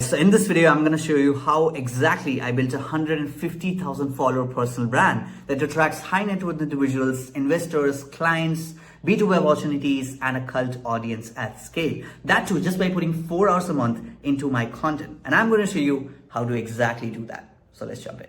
so in this video, I'm going to show you how exactly I built a 150,000 follower personal brand that attracts high net worth individuals, investors, clients, B2B opportunities, and a cult audience at scale. That too, just by putting 4 hours a month into my content. And I'm going to show you how to exactly do that. So let's jump in.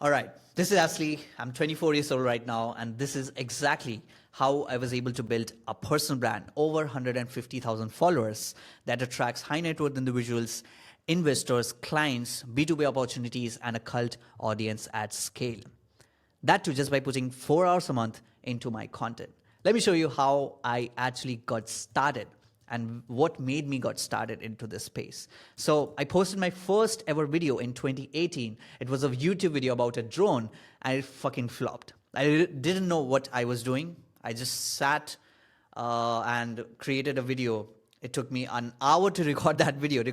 All right, this is Ashley. I'm 24 years old right now, and this is exactly how I was able to build a personal brand, over 150,000 followers that attracts high net worth individuals, investors, clients, B2B opportunities, and a cult audience at scale. That too, just by putting 4 hours a month into my content. Let me show you how I actually got started and what made me got started into this space. So I posted my first ever video in 2018. It was a YouTube video about a drone, and it fucking flopped. I didn't know what I was doing. I just sat and created a video. It took me an hour to record that video,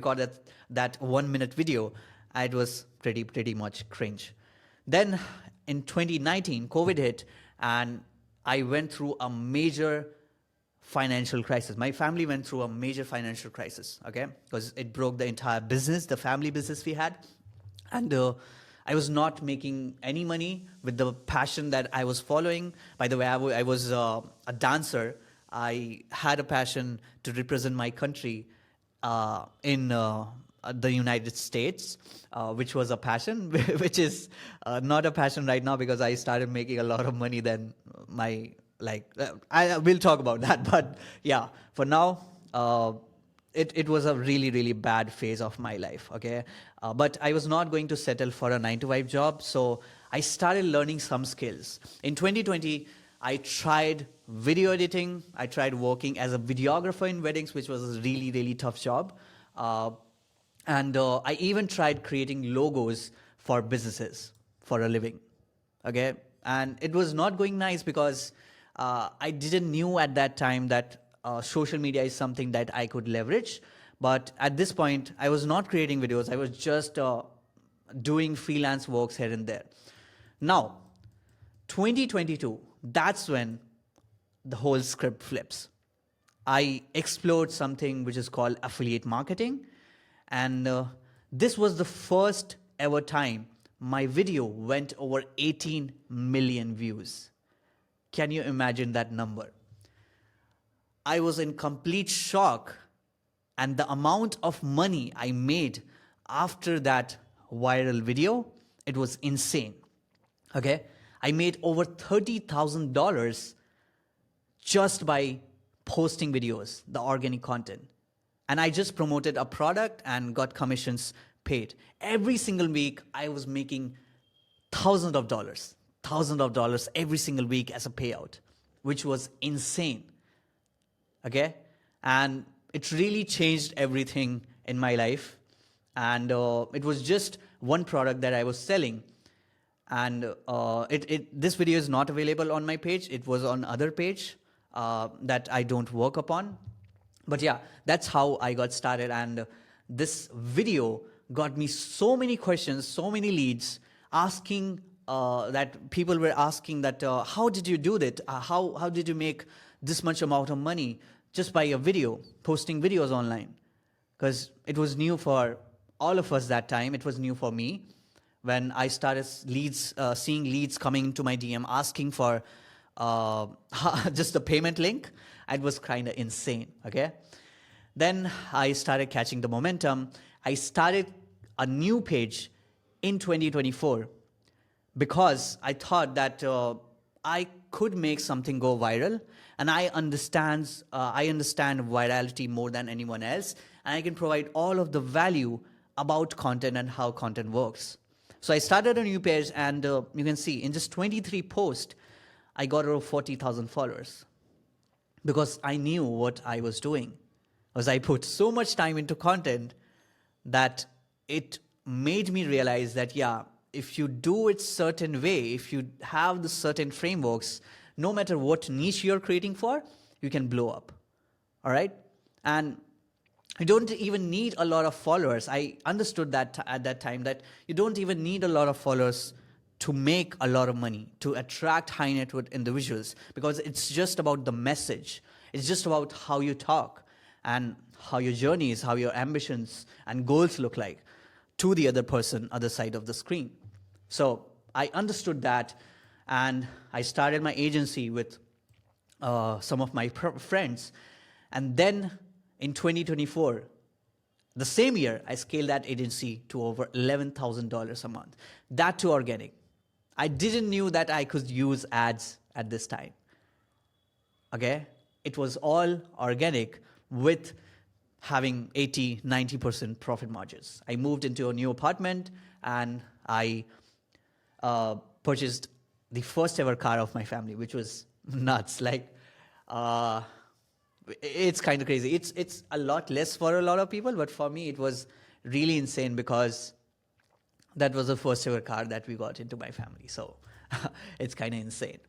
that 1 minute video. It was pretty much cringe. Then in 2019, COVID hit, and I went through a major financial crisis. My family went through a major financial crisis, okay? Because it broke the entire business, the family business we had. And I was not making any money with the passion that I was following. By the way, I was a dancer. I had a passion to represent my country in the United States, which was a passion, which is not a passion right now because I started making a lot of money than my, I will talk about that. But yeah, for now, it was a really bad phase of my life, okay? But I was not going to settle for a 9-to-5 job, so I started learning some skills. In 2020, I tried video editing. I tried working as a videographer in weddings, which was a really tough job. And I even tried creating logos for businesses for a living, okay? And it was not going nice because I didn't knew at that time that social media is something that I could leverage. But at this point, I was not creating videos. I was just doing freelance works here and there. Now, 2022, that's when the whole script flips. I explored something which is called affiliate marketing. And this was the first ever time my video went over 18 million views. Can you imagine that number? I was in complete shock, and the amount of money I made after that viral video, it was insane, okay? I made over $30,000 just by posting videos, the organic content. And I just promoted a product and got commissions paid. Every single week, I was making thousands of dollars every single week as a payout, which was insane, okay? And it really changed everything in my life. And it was just one product that I was selling. And this video is not available on my page. It was on other page that I don't work upon. But yeah, that's how I got started. And this video got me so many questions, so many leads, asking that people were asking that, how did you do that? How did you make this much amount of money just by a video, posting videos online? Because it was new for all of us that time. It was new for me. When I started seeing leads coming into my DM asking for just the payment link, it was kind of insane, okay? Then I started catching the momentum. I started a new page in 2024 because I thought that I could make something go viral, and I understand virality more than anyone else, and I can provide all of the value about content and how content works. So I started a new page, and you can see in just 23 posts, I got over 40,000 followers because I knew what I was doing. Because I put so much time into content that it made me realize that, yeah, if you do it certain way, if you have the certain frameworks, no matter what niche you're creating for, you can blow up, all right? And you don't even need a lot of followers. I understood that at that time that you don't even need a lot of followers to make a lot of money, to attract high net worth individuals, because it's just about the message. It's just about how you talk. and how your journey is, how your ambitions and goals look like to the other person, other side of the screen. So I understood that, and I started my agency with some of my friends. And then in 2024, the same year, I scaled that agency to over $11,000 a month. That too organic. I didn't knew that I could use ads at this time. Okay? It was all organic with having 80, 90% profit margins. I moved into a new apartment and I purchased the first ever car of my family, which was nuts. Like, it's kind of crazy. It's a lot less for a lot of people, but for me, it was really insane because that was the first ever car that we got into my family. So it's kind of insane.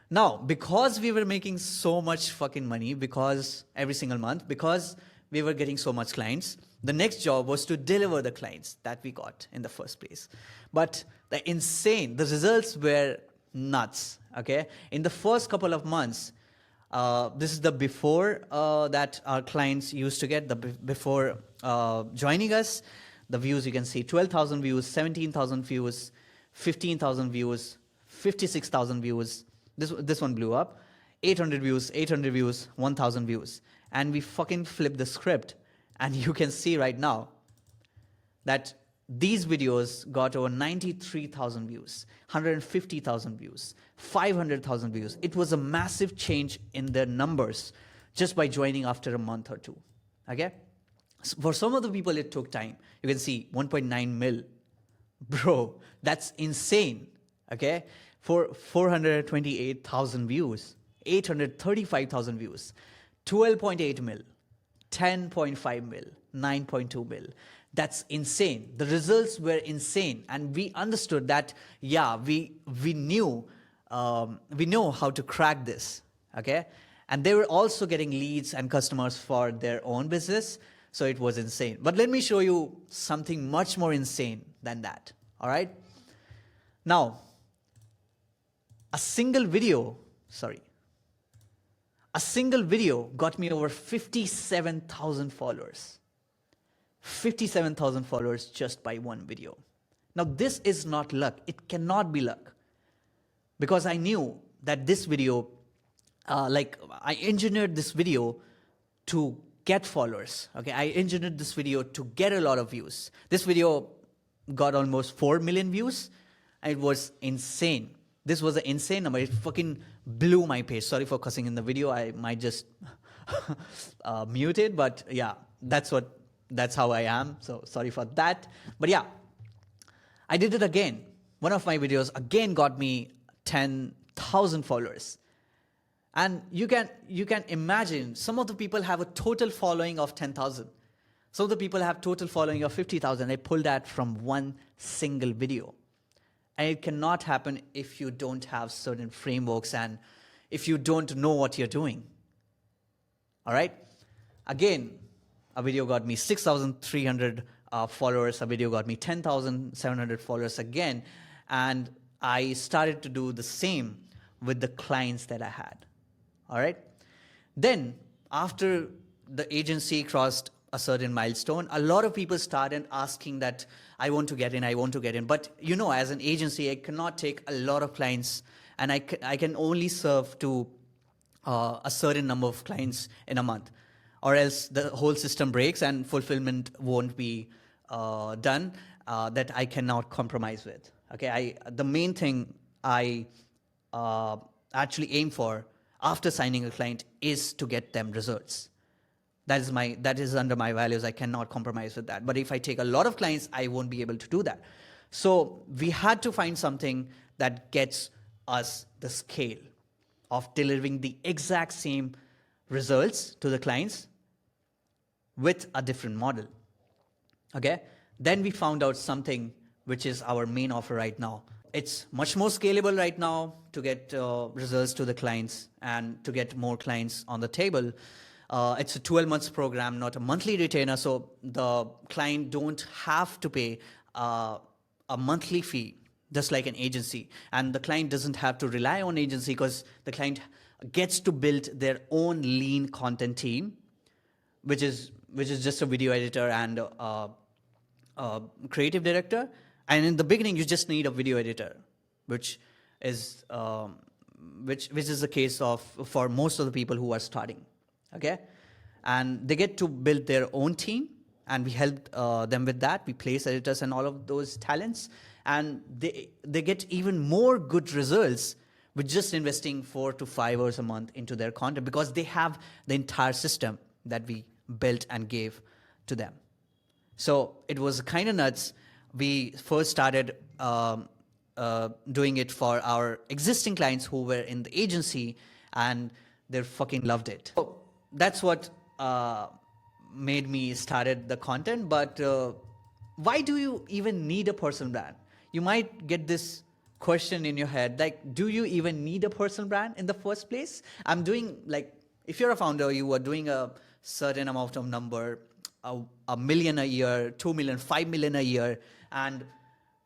Now, because we were making so much fucking money, because every single month, because we were getting so much clients, the next job was to deliver the clients that we got in the first place. But the results were nuts, okay? In the first couple of months, this is the before that our clients used to get, before joining us. The views you can see, 12,000 views, 17,000 views, 15,000 views, 56,000 views. This one blew up. 800 views, 1,000 views. And we fucking flipped the script. And you can see right now that these videos got over 93,000 views, 150,000 views, 500,000 views. It was a massive change in their numbers just by joining after a month or two. Okay? So for some of the people, it took time. You can see 1.9 mil. Bro, that's insane. Okay? For 428,000 views, 835,000 views, 12.8 mil, 10.5 mil, 9.2 mil. That's insane. The results were insane. And we understood that, yeah, we know how to crack this, okay? And they were also getting leads and customers for their own business. So it was insane. But let me show you something much more insane than that, all right? Now, a single video got me over 57,000 followers. 57,000 followers just by one video. Now, this is not luck. It cannot be luck. Because I knew that this video, I engineered this video to get followers. Okay, I engineered this video to get a lot of views. This video got almost 4 million views. And it was insane. This was an insane number. It fucking blew my page. Sorry for cussing in the video. I might just mute it. But yeah, that's how I am. So sorry for that. But yeah, I did it again. One of my videos again got me 10,000 followers. And you can imagine, some of the people have a total following of 10,000. Some of the people have total following of 50,000. I pulled that from one single video. And it cannot happen if you don't have certain frameworks and if you don't know what you're doing. All right? Again, a video got me 6,300 followers. A video got me 10,700 followers again. And I started to do the same with the clients that I had. All right? Then, after the agency crossed a certain milestone, a lot of people started asking that, I want to get in. But, as an agency, I cannot take a lot of clients, and I can only serve to a certain number of clients in a month, or else the whole system breaks and fulfillment won't be done, that I cannot compromise with. Okay, the main thing I actually aim for after signing a client is to get them results. That is under my values. I cannot compromise with that. But if I take a lot of clients, I won't be able to do that. So we had to find something that gets us the scale of delivering the exact same results to the clients with a different model. Okay? Then we found out something which is our main offer right now. It's much more scalable right now to get results to the clients and to get more clients on the table. It's a 12 months program, not a monthly retainer, so the client don't have to pay a monthly fee, just like an agency. And the client doesn't have to rely on agency because the client gets to build their own lean content team which is just a video editor and creative director. And in the beginning, you just need a video editor, which is which is the case of for most of the people who are starting. Okay, and they get to build their own team, and we help them with that. We place editors and all of those talents, and they get even more good results with just investing 4 to 5 hours a month into their content, because they have the entire system that we built and gave to them. So it was kind of nuts. We first started doing it for our existing clients who were in the agency, and they fucking loved it. So that's what made me started the content. But why do you even need a personal brand? You might get this question in your head, like, do you even need a personal brand in the first place? I'm doing, like, if you're a founder, you are doing a certain amount of number, a million a year, 2 million, 5 million a year, and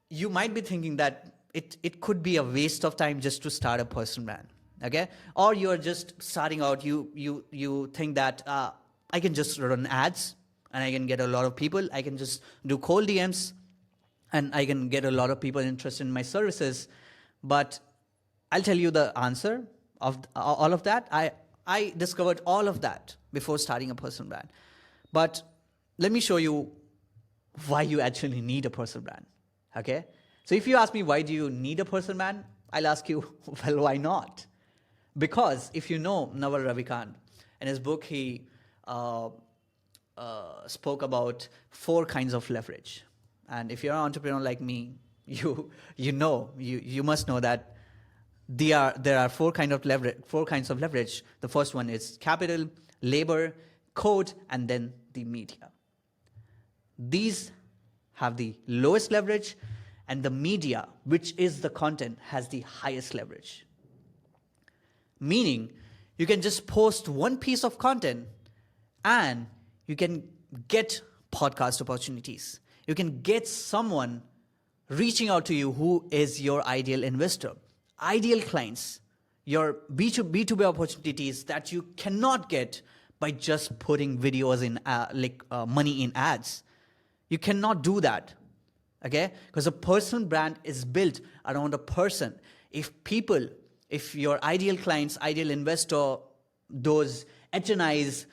you might be thinking that it could be a waste of time just to start a personal brand. Okay, or you're just starting out. You think that I can just run ads and I can get a lot of people. I can just do cold DMs and I can get a lot of people interested in my services. But I'll tell you the answer of all of that. I discovered all of that before starting a personal brand. But let me show you why you actually need a personal brand. Okay, so if you ask me why do you need a personal brand, I'll ask you, well, why not? Because if you know Naval Ravikant, in his book he spoke about 4 kinds of leverage. And if you're an entrepreneur like me, you must know that there are 4 kinds of leverage. The first one is capital, labor, code, and then the media. These have the lowest leverage, and the media, which is the content, has the highest leverage. Meaning, you can just post one piece of content and you can get podcast opportunities. You can get someone reaching out to you who is your ideal investor, ideal clients, your B2B opportunities that you cannot get by just putting videos in, money in ads. You cannot do that, okay? Because a personal brand is built around a person. If your ideal clients, ideal investor, those HNIs,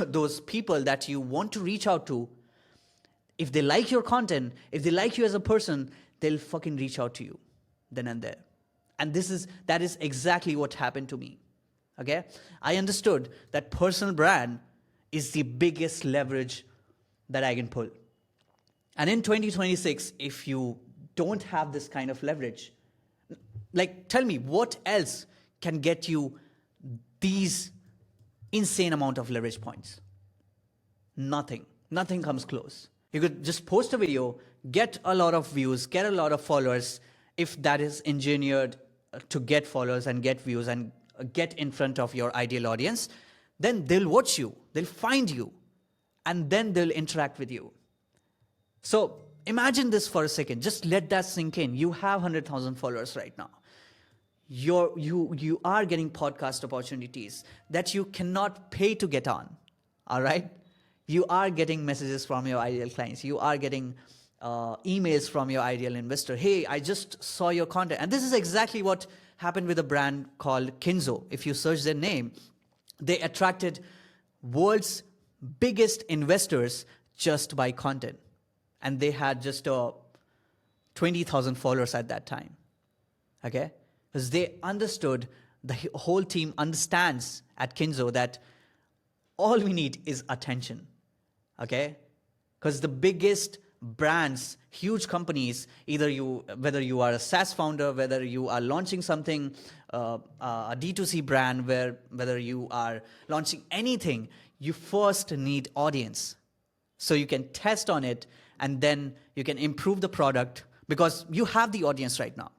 those people that you want to reach out to, if they like your content, if they like you as a person, they'll fucking reach out to you then and there. And that is exactly what happened to me. Okay? I understood that personal brand is the biggest leverage that I can pull. And in 2026, if you don't have this kind of leverage, like, tell me what else can get you these insane amount of leverage points? Nothing comes close. You could just post a video, get a lot of views, get a lot of followers. If that is engineered to get followers and get views and get in front of your ideal audience, then they'll watch you, they'll find you, and then they'll interact with you. So imagine this for a second. Just let that sink in. You have 100,000 followers right now. You are getting podcast opportunities that you cannot pay to get on. All right? You are getting messages from your ideal clients. You are getting emails from your ideal investor. Hey, I just saw your content. And this is exactly what happened with a brand called Kinzo. If you search their name, they attracted world's biggest investors just by content. And they had just 20,000 followers at that time. Okay? Because they understood, the whole team understands at Kinzo that all we need is attention. Okay? Because the biggest brands, huge companies, whether you are a SaaS founder, whether you are launching something, a D2C brand, whether you are launching anything, you first need audience. So you can test on it, and then you can improve the product because you have the audience right now.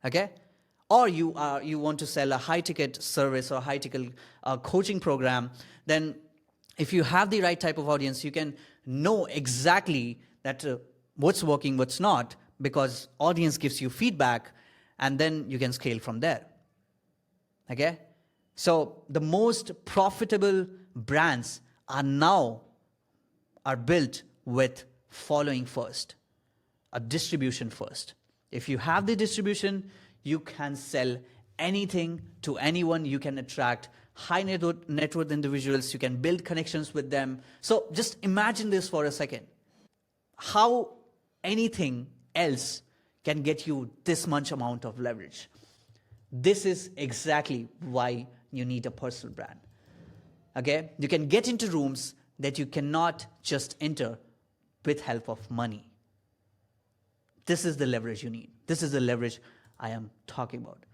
Okay? Or you want to sell a high-ticket service or high-ticket coaching program, then if you have the right type of audience, you can know exactly that what's working, what's not, because audience gives you feedback, and then you can scale from there. Okay? So the most profitable brands are now are built with following first, a distribution first. If you have the distribution, you can sell anything to anyone. You can attract high net worth individuals. You can build connections with them. So just imagine this for a second. How anything else can get you this much amount of leverage. This is exactly why you need a personal brand. Okay? You can get into rooms that you cannot just enter with help of money. This is the leverage you need. This is the leverage I am talking about.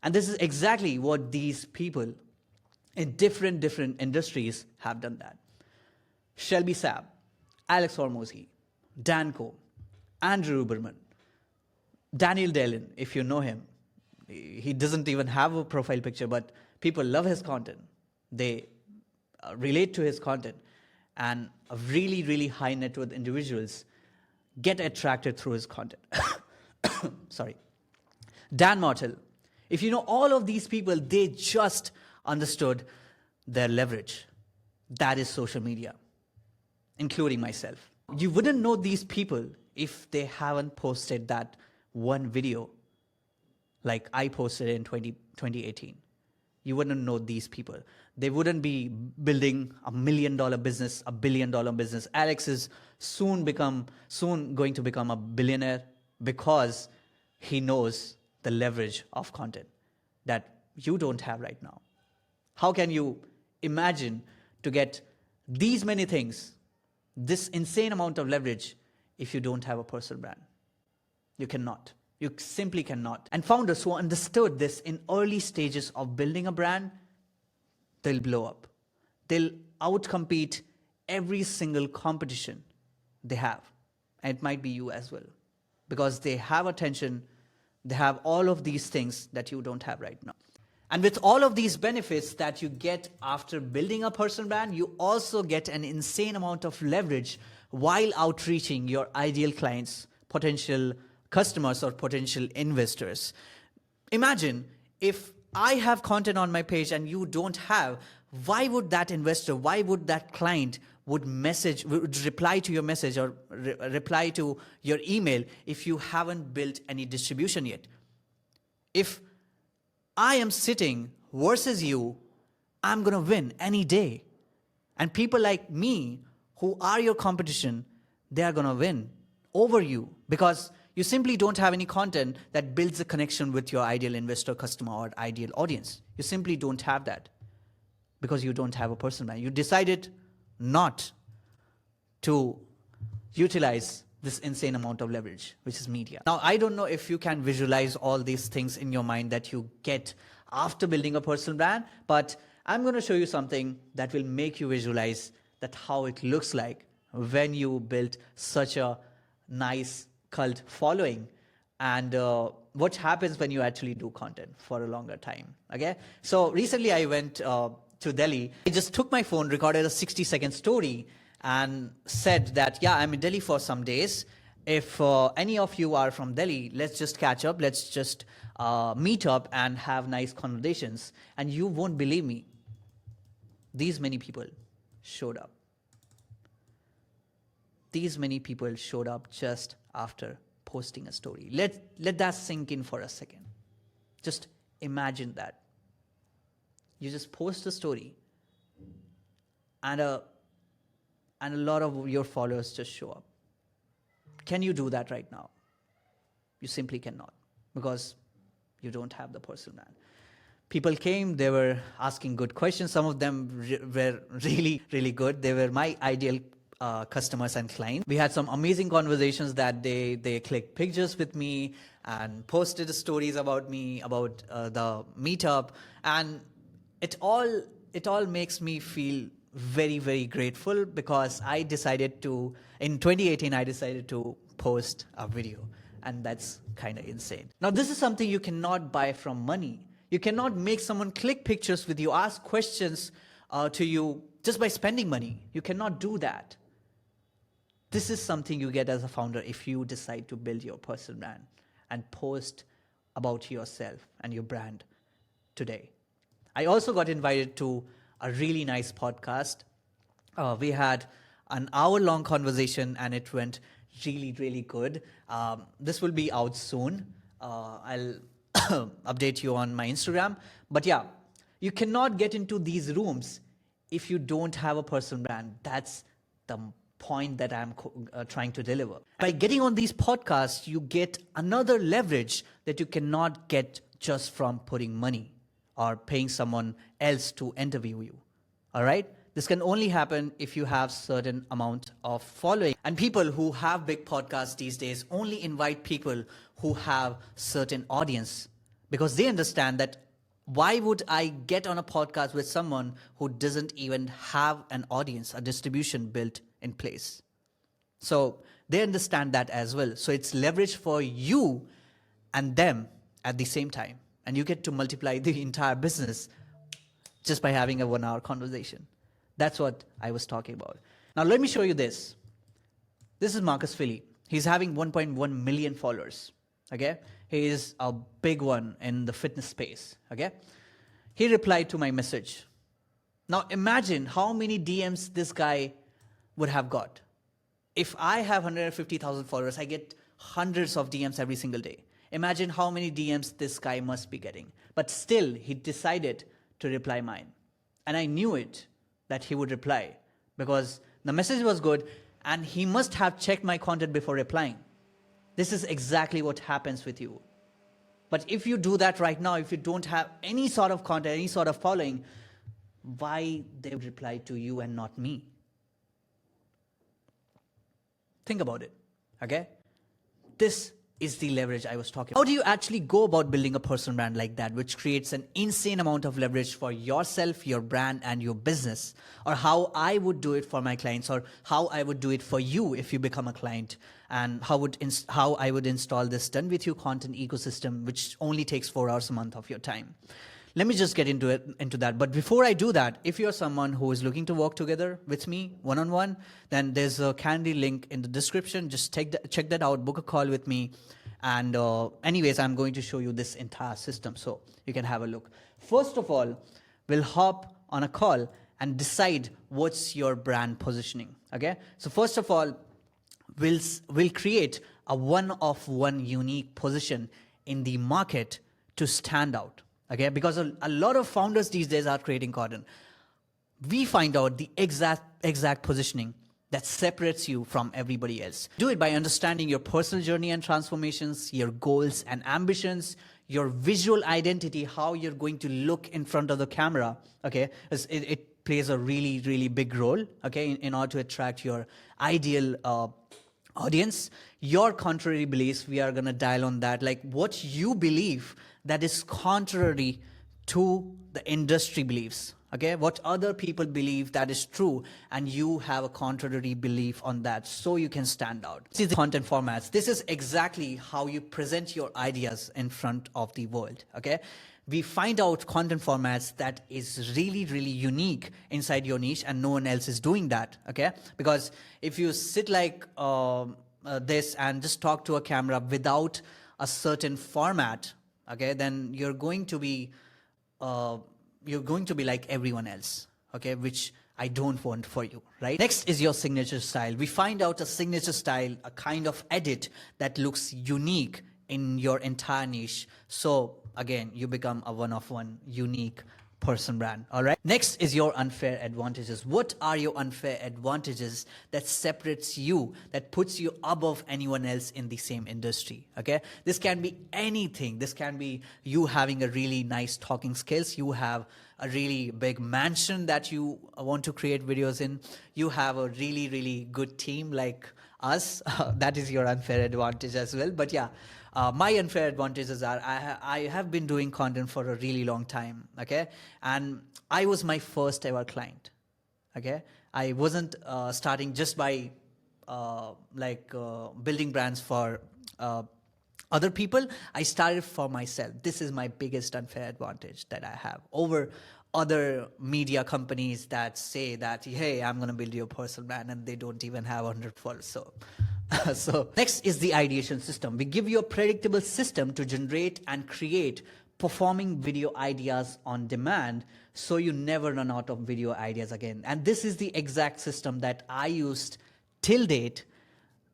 And this is exactly what these people in different industries have done that. Shelby Saab, Alex Hormozy, Dan Coe, Andrew Huberman, Daniel Dellin, if you know him. He doesn't even have a profile picture, but people love his content. They relate to his content. And really, really high net worth individuals get attracted through his content. Sorry. Dan Martell. If you know all of these people, they just understood their leverage. That is social media, including myself. You wouldn't know these people if they haven't posted that one video like I posted in 2018. You wouldn't know these people. They wouldn't be building $1 million business, $1 billion business. Alex is soon going to become a billionaire because he knows the leverage of content that you don't have right now. How can you imagine to get these many things, this insane amount of leverage, if you don't have a personal brand? You cannot. You simply cannot. And founders who understood this in early stages of building a brand, they'll blow up. They'll outcompete every single competition they have. And it might be you as well. Because they have attention, they have all of these things that you don't have right now. And with all of these benefits that you get after building a personal brand, you also get an insane amount of leverage while outreaching your ideal clients, potential customers, or potential investors. Imagine if I have content on my page and you don't have, why would that investor, why would that client would reply to your message or reply to your email if you haven't built any distribution yet? If I am sitting versus you, I'm going to win any day. And people like me who are your competition, they are going to win over you because you simply don't have any content that builds a connection with your ideal investor, customer, or ideal audience. You simply don't have that because you don't have a personal brand. You decided not to utilize this insane amount of leverage, which is media. Now, I don't know if you can visualize all these things in your mind that you get after building a personal brand, but I'm going to show you something that will make you visualize that how it looks like when you build such a nice cult following and what happens when you actually do content for a longer time. Okay, so recently I went to Delhi. I just took my phone, recorded a 60-second story and said that, yeah, I'm in Delhi for some days. If any of you are from Delhi, let's just catch up. Let's just meet up and have nice conversations. And you won't believe me. These many people showed up. These many people showed up just after posting a story. Let that sink in for a second. Just imagine that. You just post a story and a lot of your followers just show up. Can you do that right now? You simply cannot because you don't have the personal brand. People came, they were asking good questions. Some of them were really, really good. They were my ideal customers and clients. We had some amazing conversations that they clicked pictures with me and posted stories about me, about the meetup. And it all makes me feel very, very grateful because in 2018, I decided to post a video. And that's kind of insane. Now, this is something you cannot buy from money. You cannot make someone click pictures with you, ask questions to you just by spending money. You cannot do that. This is something you get as a founder if you decide to build your personal brand and post about yourself and your brand today. I also got invited to a really nice podcast We had an hour-long conversation, and it went really, really good. This will be out soon. I'll update you on my Instagram. But yeah, you cannot get into these rooms if you don't have a personal brand. That's the point that I'm trying to deliver. By getting on these podcasts, you get another leverage that you cannot get just from putting money or paying someone else to interview you. All right? This can only happen if you have certain amount of following. And people who have big podcasts these days only invite people who have certain audience, because they understand that why would I get on a podcast with someone who doesn't even have an audience, a distribution built in place? So they understand that as well. So it's leverage for you and them at the same time. And you get to multiply the entire business just by having a 1 hour conversation. That's what I was talking about. Now let me show you this. This is Marcus Philly. He's having 1.1 million followers. Okay? He is a big one in the fitness space. Okay? He replied to my message. Now imagine how many DMs this guy would have got. If I have 150,000 followers, I get hundreds of DMs every single day. Imagine how many DMs this guy must be getting. But still, he decided to reply mine. And I knew it, that he would reply, because the message was good and he must have checked my content before replying. This is exactly what happens with you. But if you do that right now, if you don't have any sort of content, any sort of following, why they would reply to you and not me? Think about it, okay? This is the leverage I was talking about. How do you actually go about building a personal brand like that, which creates an insane amount of leverage for yourself, your brand, and your business? Or how I would do it for my clients, or how I would do it for you if you become a client, and how I would install this done with you content ecosystem, which only takes 4 hours a month of your time. Let me just get into that. But before I do that, if you're someone who is looking to work together with me one-on-one, then there's a Calendly link in the description. Just check that out, book a call with me. And anyways, I'm going to show you this entire system so you can have a look. First of all, we'll hop on a call and decide what's your brand positioning. Okay. So first of all, we'll create a one-of-one unique position in the market to stand out. Okay, because a lot of founders these days are creating content. We find out the exact positioning that separates you from everybody else. Do it by understanding your personal journey and transformations, your goals and ambitions, your visual identity, how you're going to look in front of the camera. Okay, it plays a really, really big role. Okay, in order to attract your ideal audience. Your contrary beliefs, we are going to dial on that, like what you believe that is contrary to the industry beliefs. Okay, what other people believe that is true, and you have a contrary belief on that, so you can stand out. See the content formats. This is exactly how you present your ideas in front of the world. Okay, we find out content formats that is really, really unique inside your niche, and no one else is doing that. Okay, because if you sit like this and just talk to a camera without a certain format, okay, then you're going to be like everyone else, okay, which I don't want for you, right? Next is your signature style. We find out a signature style, a kind of edit that looks unique in your entire niche. So again, you become a one-of-one unique person brand. All right. Next is your unfair advantages. What are your unfair advantages that separates you, that puts you above anyone else in the same industry? Okay. This can be anything. This can be you having a really nice talking skills. You have a really big mansion that you want to create videos in. You have a really, really good team like us. That is your unfair advantage as well. But yeah, my unfair advantages are I have been doing content for a really long time, okay? And I was my first ever client, okay? I wasn't starting just by building brands for other people. I started for myself. This is my biggest unfair advantage that I have over other media companies that say that, hey, I'm going to build your personal brand, and they don't even have 100 followers. So next is the ideation system. We give you a predictable system to generate and create performing video ideas on demand, so you never run out of video ideas again. And this is the exact system that I used till date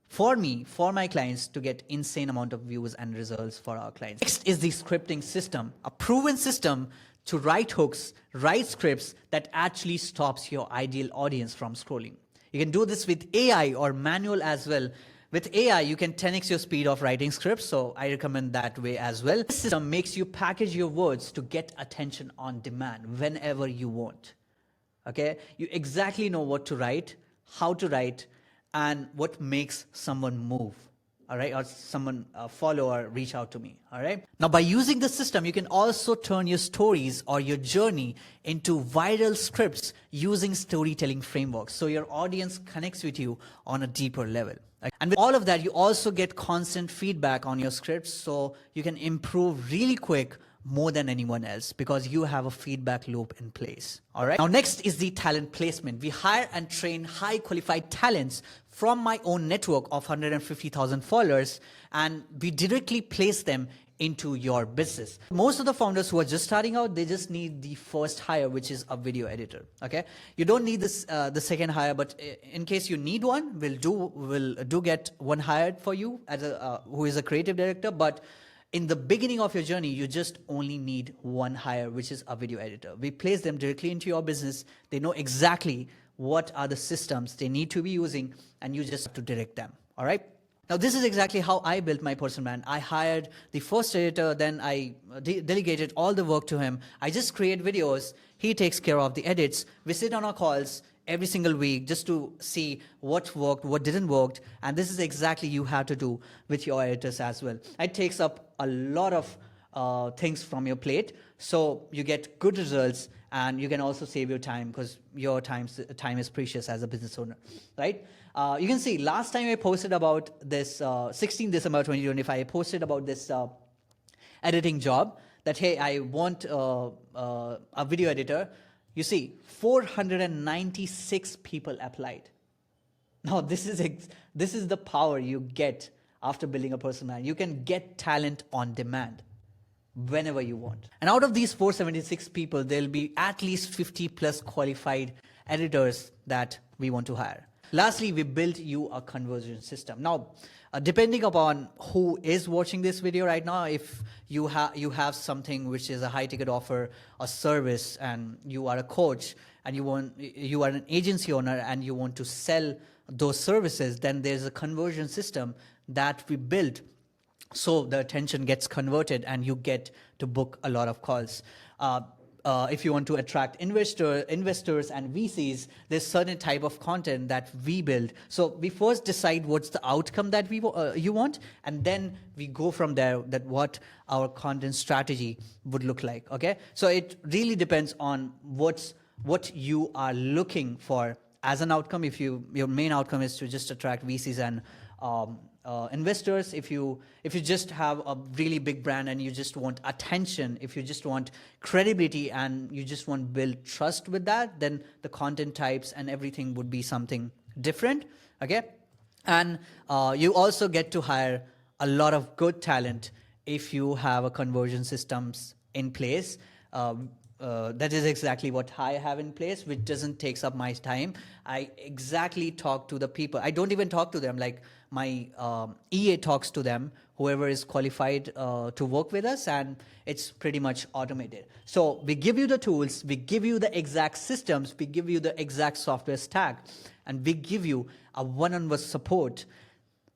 for me, for my clients, to get insane amount of views and results for our clients. Next is the scripting system, a proven system to write hooks, write scripts that actually stops your ideal audience from scrolling. You can do this with AI or manual as well. With AI, you can 10x your speed of writing scripts, so I recommend that way as well. This system makes you package your words to get attention on demand whenever you want. Okay? You exactly know what to write, how to write, and what makes someone move. All right, or someone follow or reach out to me. All right. Now, by using the system, you can also turn your stories or your journey into viral scripts using storytelling frameworks, so your audience connects with you on a deeper level. And with all of that, you also get constant feedback on your scripts, so you can improve really quick, more than anyone else, because you have a feedback loop in place. All right. Now, next is the talent placement. We hire and train high qualified talents from my own network of 150,000 followers, and we directly place them into your business. Most of the founders who are just starting out, they just need the first hire, which is a video editor. Okay, you don't need this the second hire, but in case you need one, we'll do get one hired for you as a who is a creative director. But in the beginning of your journey, you just only need one hire, which is a video editor. We place them directly into your business. They know exactly what are the systems they need to be using, and you just have to direct them. All right. Now, this is exactly how I built my personal brand. I hired the first editor, then I delegated all the work to him. I just create videos. He takes care of the edits. We sit on our calls every single week just to see what worked, what didn't work. And this is exactly you have to do with your editors as well. It takes up a lot of things from your plate, so you get good results, and you can also save your time, because your time is precious as a business owner, right? You can see last time I posted about this 16 December 2025, I posted about this editing job, that hey, I want a video editor. You see 496 people applied. Now this is the power you get after building a personal brand. You can get talent on demand whenever you want. And out of these 476 people, there'll be at least 50 plus qualified editors that we want to hire. Lastly, we built you a conversion system. Now, depending upon who is watching this video right now, if you have something which is a high ticket offer, a service, and you are a coach, and you are an agency owner and you want to sell those services, then there's a conversion system that we built, so the attention gets converted and you get to book a lot of calls. If you want to attract investors and VCs, there's certain type of content that we build. So we first decide what's the outcome that you want, and then we go from there, that what our content strategy would look like. Okay, so it really depends on what you are looking for as an outcome. If your main outcome is to just attract VCs and investors, if you just have a really big brand and you just want attention, if you just want credibility and you just want to build trust with that, then the content types and everything would be something different. Okay, and you also get to hire a lot of good talent if you have a conversion systems in place. That is exactly what I have in place, which doesn't take up my time. I exactly talk to the people. I don't even talk to them. Like my EA talks to them, whoever is qualified to work with us, and it's pretty much automated. So we give you the tools, we give you the exact systems, we give you the exact software stack, and we give you a one-on-one support,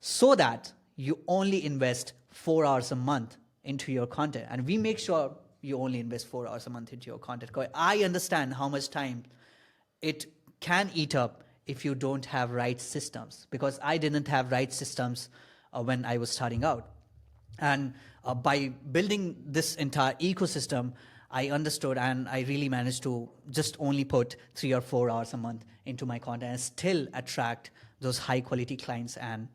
so that you only invest 4 hours a month into your content. And we make sure you only invest 4 hours a month into your content. I understand how much time it can eat up if you don't have right systems, because I didn't have right systems when I was starting out. And by building this entire ecosystem, I understood, and I really managed to just only put 3 or 4 hours a month into my content and still attract those high quality clients and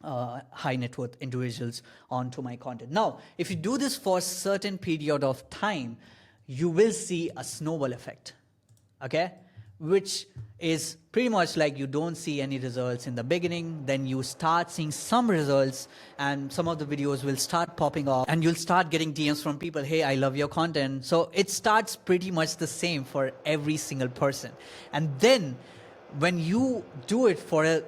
high net worth individuals onto my content. Now, if you do this for a certain period of time, you will see a snowball effect. Okay, which is pretty much like you don't see any results in the beginning, then you start seeing some results, and some of the videos will start popping off, and you'll start getting DMs from people, hey, I love your content. So it starts pretty much the same for every single person. And then when you do it for a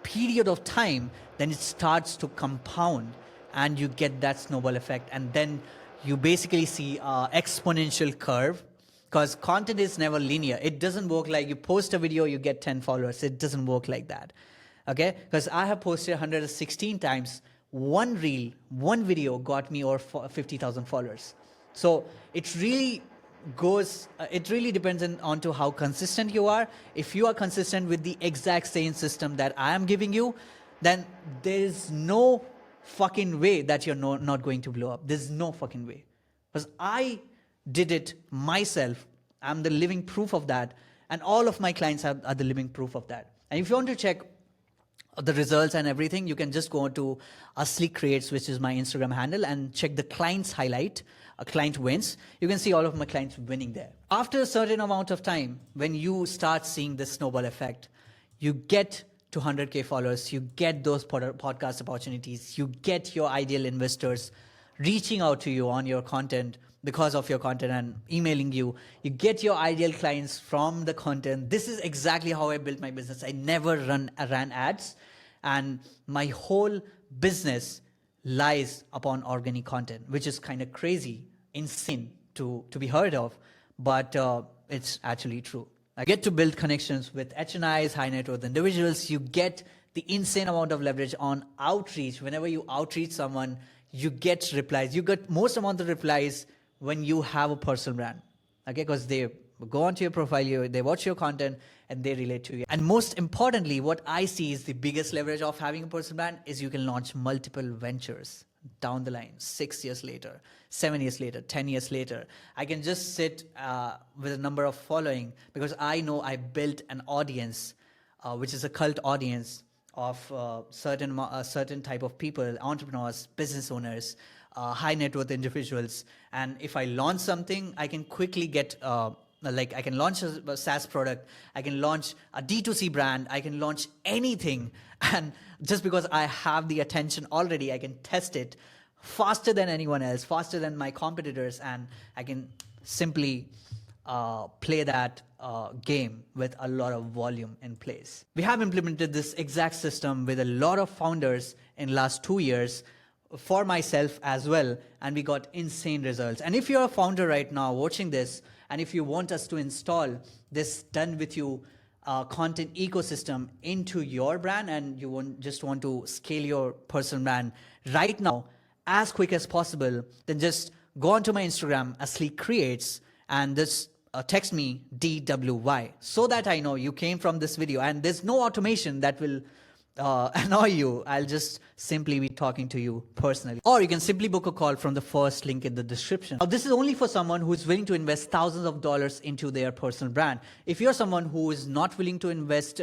period of time, then it starts to compound, and you get that snowball effect, and then you basically see an exponential curve, because content is never linear. It doesn't work like you post a video, you get 10 followers. It doesn't work like that. Okay? Because I have posted 116 times. One reel, one video got me over 50,000 followers. So it really it really depends on to how consistent you are. If you are consistent with the exact same system that I am giving you, then there is no fucking way that you're not going to blow up. There's no fucking way. Because I did it myself. I'm the living proof of that. And all of my clients are the living proof of that. And if you want to check the results and everything, you can just go to Asli Creates, which is my Instagram handle, and check the client's highlight, a client wins. You can see all of my clients winning there. After a certain amount of time, when you start seeing the snowball effect, you get to 100K followers, you get those podcast opportunities, you get your ideal investors reaching out to you on your content because of your content and emailing you. You get your ideal clients from the content. This is exactly how I built my business. I never ran ads, and my whole business lies upon organic content, which is kind of crazy, insane to be heard of, but it's actually true. I get to build connections with HNIs, high net worth individuals. You get the insane amount of leverage on outreach. Whenever you outreach someone, you get replies. You get most amount of replies when you have a personal brand, okay? Because they go onto your profile, they watch your content, and they relate to you. And most importantly, what I see is the biggest leverage of having a personal brand is you can launch multiple ventures down the line, 6 years later, 7 years later, 10 years later. I can just sit with a number of following, because I know I built an audience, which is a cult audience of certain type of people, entrepreneurs, business owners, high net worth individuals. And if I launch something, I can quickly get like I can launch a SaaS product, I can launch a D2C brand, I can launch anything. And just because I have the attention already, I can test it faster than anyone else, faster than my competitors, and I can simply play that game with a lot of volume in place. We have implemented this exact system with a lot of founders in last 2 years, for myself as well, and we got insane results. And if you're a founder right now watching this, and if you want us to install this done with you content ecosystem into your brand, and you just want to scale your personal brand right now as quick as possible, then just go onto my Instagram, Asli Creates, and just text me DWY, so that I know you came from this video. And there's no automation that will annoy you. I'll just simply be talking to you personally. Or you can simply book a call from the first link in the description. Now, this is only for someone who is willing to invest thousands of dollars into their personal brand. If you're someone who is not willing to invest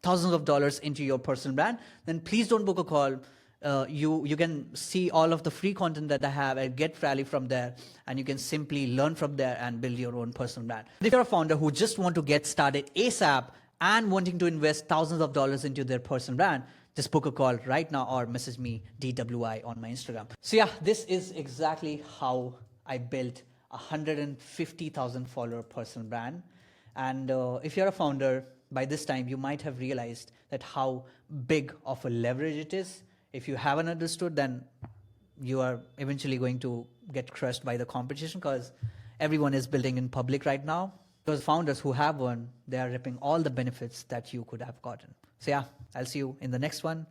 thousands of dollars into your personal brand, then please don't book a call. You can see all of the free content that I have and get value from there, and you can simply learn from there and build your own personal brand. If you're a founder who just want to get started ASAP and wanting to invest thousands of dollars into their personal brand, just book a call right now or message me DWI on my Instagram. So yeah, this is exactly how I built a 150,000 follower personal brand. And if you're a founder, by this time you might have realized that how big of a leverage it is. If you haven't understood, then you are eventually going to get crushed by the competition, because everyone is building in public right now. Those founders who have one, they are reaping all the benefits that you could have gotten. So yeah, I'll see you in the next one.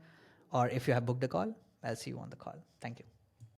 Or if you have booked a call, I'll see you on the call. Thank you.